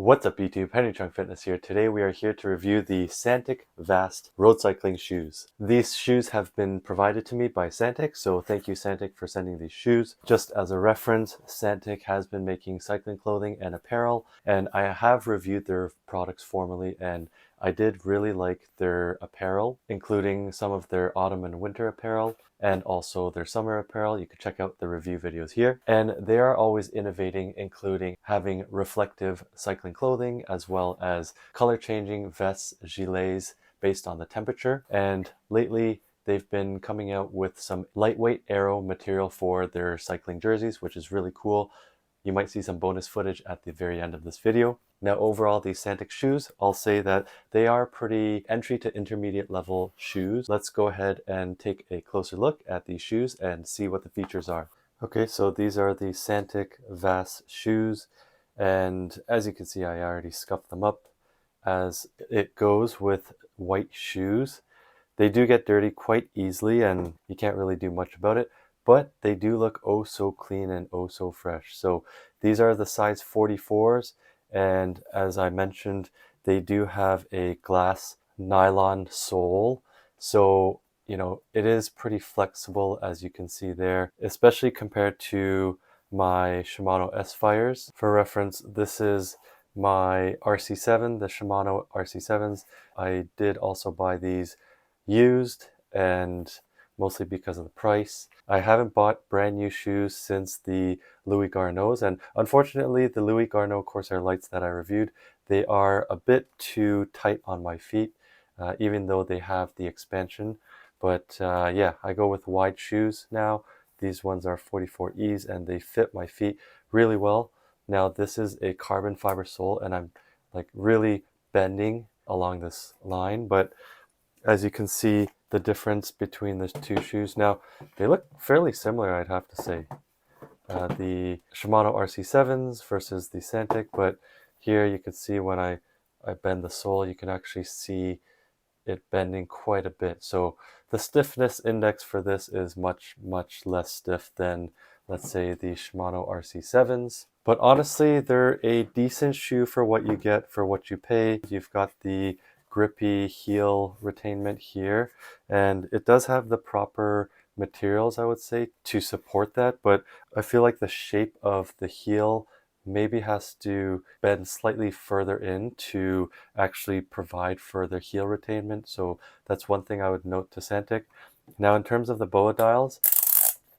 What's up YouTube, Henry Chung Fitness here. Today we are here to review the Santic Vast road cycling shoes. These shoes have been provided to me by Santic, so thank you Santic for sending these shoes. Just as a reference, Santic has been making cycling clothing and apparel, and I have reviewed their products formerly, and I did really like their apparel, including some of their autumn and winter apparel and also their summer apparel. You can check out the review videos here. And they are always innovating, including having reflective cycling clothing as well as color changing vests, gilets based on the temperature. And lately they've been coming out with some lightweight Aero material for their cycling jerseys, which is really cool. You might see some bonus footage at the very end of this video. Now overall, these Santic shoes, I'll say that they are pretty entry to intermediate level shoes. Let's go ahead and take a closer look at these shoes and see what the features are. Okay, so these are the Santic Vast shoes, and as you can see, I already scuffed them up as it goes with white shoes. They do get dirty quite easily and you can't really do much about it, but they do look oh so clean and oh so fresh. So these are the size 44s, and as I mentioned, they do have a glass nylon sole. So, you know, it is pretty flexible as you can see there, especially compared to my Shimano S-Fires. For reference, this is my RC7, the Shimano RC7s. I did also buy these used, and mostly because of the price. I haven't bought brand new shoes since the Louis Garneaus, and unfortunately the Louis Garneau Corsair Lights that I reviewed, they are a bit too tight on my feet, even though they have the expansion. But yeah, I go with wide shoes now. These ones are 44Es and they fit my feet really well. Now this is a carbon fiber sole and I'm like really bending along this line, but as you can see the difference between the two shoes. Now they look fairly similar, I'd have to say. The Shimano RC7s versus the Santic, but here you can see when I bend the sole, you can actually see it bending quite a bit. So the stiffness index for this is much less stiff than, let's say, the Shimano RC7s. But honestly, they're a decent shoe for what you get for what you pay. You've got the grippy heel retainment here, and it does have the proper materials, I would say, to support that, but I feel like the shape of the heel maybe has to bend slightly further in to actually provide further heel retainment. So that's one thing I would note to Santic. Now in terms of the BOA dials,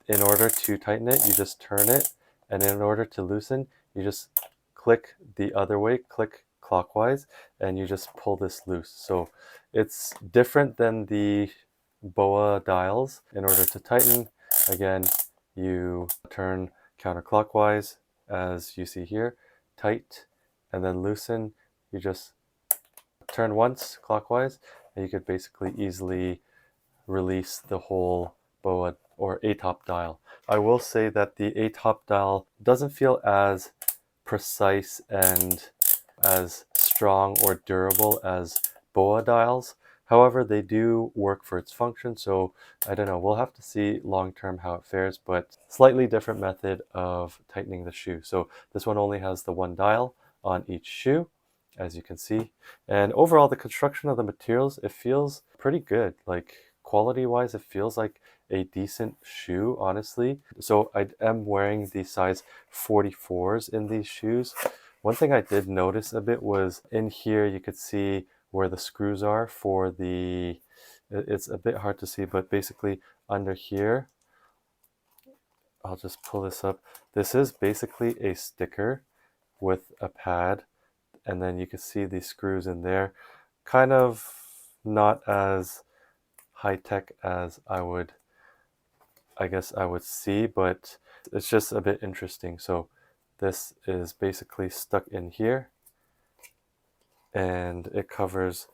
in order to tighten it, you just turn it, and in order to loosen, you just click the other way, click clockwise, and you just pull this loose. So it's different than the BOA dials. In order to tighten, again, you turn counterclockwise as you see here, tight, and then loosen. You just turn once clockwise and you could basically easily release the whole BOA or A-top dial. I will say that the A-top dial doesn't feel as precise and as strong or durable as BOA dials. However, they do work for its function, so I don't know, we'll have to see long-term how it fares, but slightly different method of tightening the shoe. So this one only has the one dial on each shoe, as you can see. And overall, the construction of the materials, it feels pretty good. Like quality-wise, it feels like a decent shoe, honestly. So I am wearing the size 44s in these shoes. One thing I did notice a bit was in here, you could see where the screws are for the, it's a bit hard to see, but basically under here, I'll just pull this up. This is basically a sticker with a pad, and then you can see the screws in there. Kind of not as high-tech as I guess I would see, but it's just a bit interesting. So this is basically stuck in here, and it covers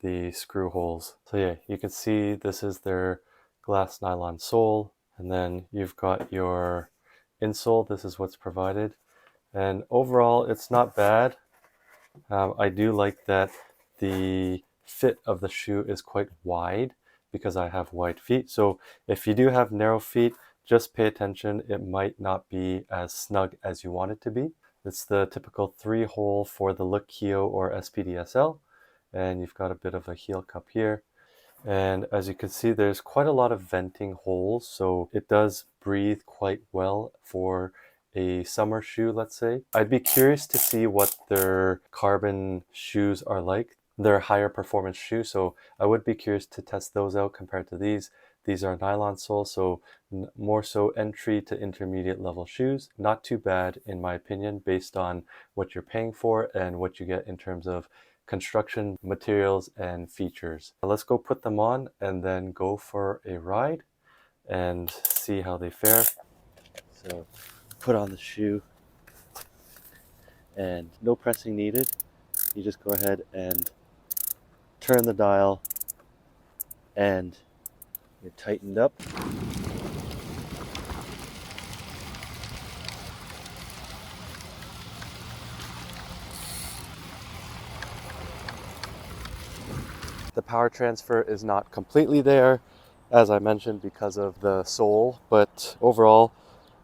the screw holes. So yeah, you can see this is their glass nylon sole, and then you've got your insole. This is what's provided, and overall it's not bad. I do like that the fit of the shoe is quite wide because I have wide feet. So if you do have narrow feet, just pay attention. It might not be as snug as you want it to be. It's the typical 3-hole for the Look Keo or SPDSL, and you've got a bit of a heel cup here. And as you can see, there's quite a lot of venting holes, so it does breathe quite well for a summer shoe, let's say. I'd be curious to see what their carbon shoes are like. They're higher performance shoes, so I would be curious to test those out compared to these. These are nylon soles, so more so entry to intermediate level shoes. Not too bad in my opinion, based on what you're paying for and what you get in terms of construction materials and features. Let's go put them on and then go for a ride and see how they fare. So put on the shoe and no pressing needed. You just go ahead and turn the dial and you're tightened up. The power transfer is not completely there, as I mentioned, because of the sole, but overall,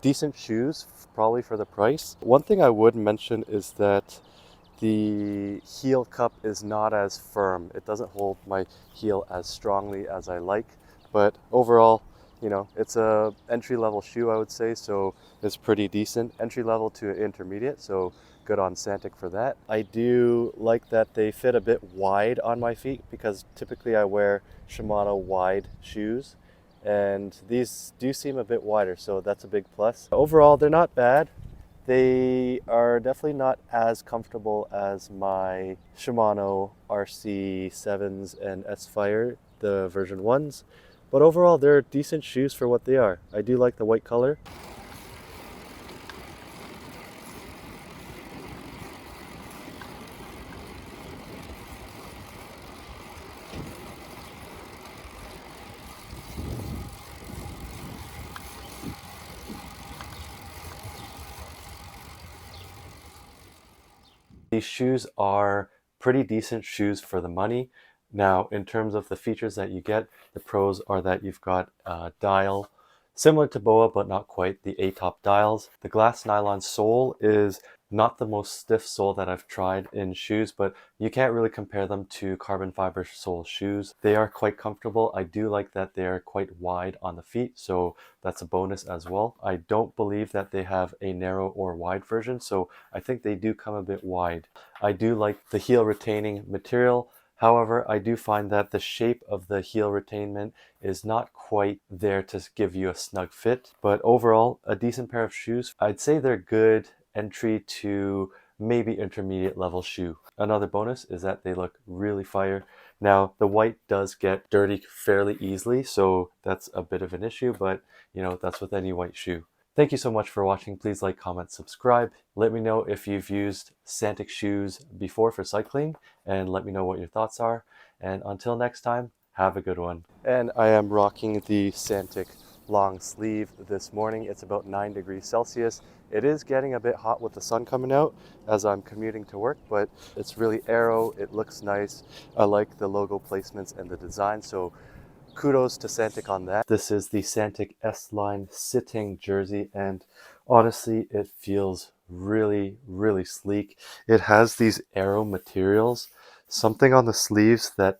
decent shoes, probably for the price. One thing I would mention is that the heel cup is not as firm. It doesn't hold my heel as strongly as I like, but overall, you know, it's a entry-level shoe, I would say, so it's pretty decent. Entry-level to intermediate, so good on Santic for that. I do like that they fit a bit wide on my feet because typically I wear Shimano wide shoes, and these do seem a bit wider, so that's a big plus. Overall, they're not bad. They are definitely not as comfortable as my Shimano RC7s and S-Fire, the version 1s, but overall they're decent shoes for what they are. I do like the white color. These shoes are pretty decent shoes for the money. Now, in terms of the features that you get, the pros are that you've got a dial, similar to BOA, but not quite, the A-top dials. The glass nylon sole is not the most stiff sole that I've tried in shoes, but you can't really compare them to carbon fiber sole shoes. They are quite comfortable. I do like that they're quite wide on the feet, so that's a bonus as well. I don't believe that they have a narrow or wide version, so I think they do come a bit wide. I do like the heel retaining material. However, I do find that the shape of the heel retainment is not quite there to give you a snug fit, but overall, a decent pair of shoes. I'd say they're good entry to maybe intermediate level shoe. Another bonus is that they look really fire. Now, the white does get dirty fairly easily, so that's a bit of an issue, but you know, that's with any white shoe. Thank you so much for watching. Please like, comment, subscribe. Let me know if you've used Santic shoes before for cycling, and let me know what your thoughts are. And until next time, have a good one. And I am rocking the Santic long sleeve this morning. It's about 9 degrees Celsius. It is getting a bit hot with the sun coming out as I'm commuting to work, but it's really Aero. It looks nice. I like the logo placements and the design, so kudos to Santic on that. This is the Santic S-Line Siteng jersey, and honestly, it feels really, really sleek. It has these Aero materials, something on the sleeves that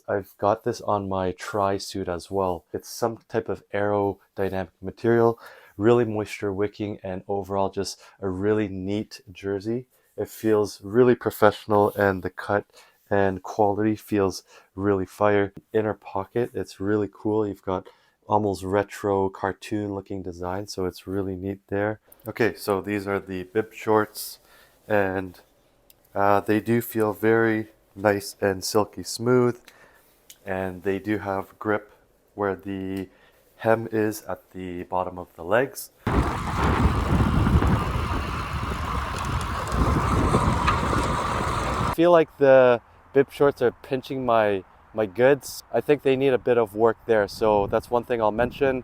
I've got this on my tri-suit as well. It's some type of aerodynamic material, really moisture wicking, and overall just a really neat jersey. It feels really professional, and the cut and quality feels really fire. Inner pocket, it's really cool. You've got almost retro cartoon looking design, so it's really neat there. Okay, so these are the bib shorts, and they do feel very nice and silky smooth, and they do have grip where the hem is at the bottom of the legs. I feel like the bib shorts are pinching my goods. I think they need a bit of work there, so that's one thing I'll mention.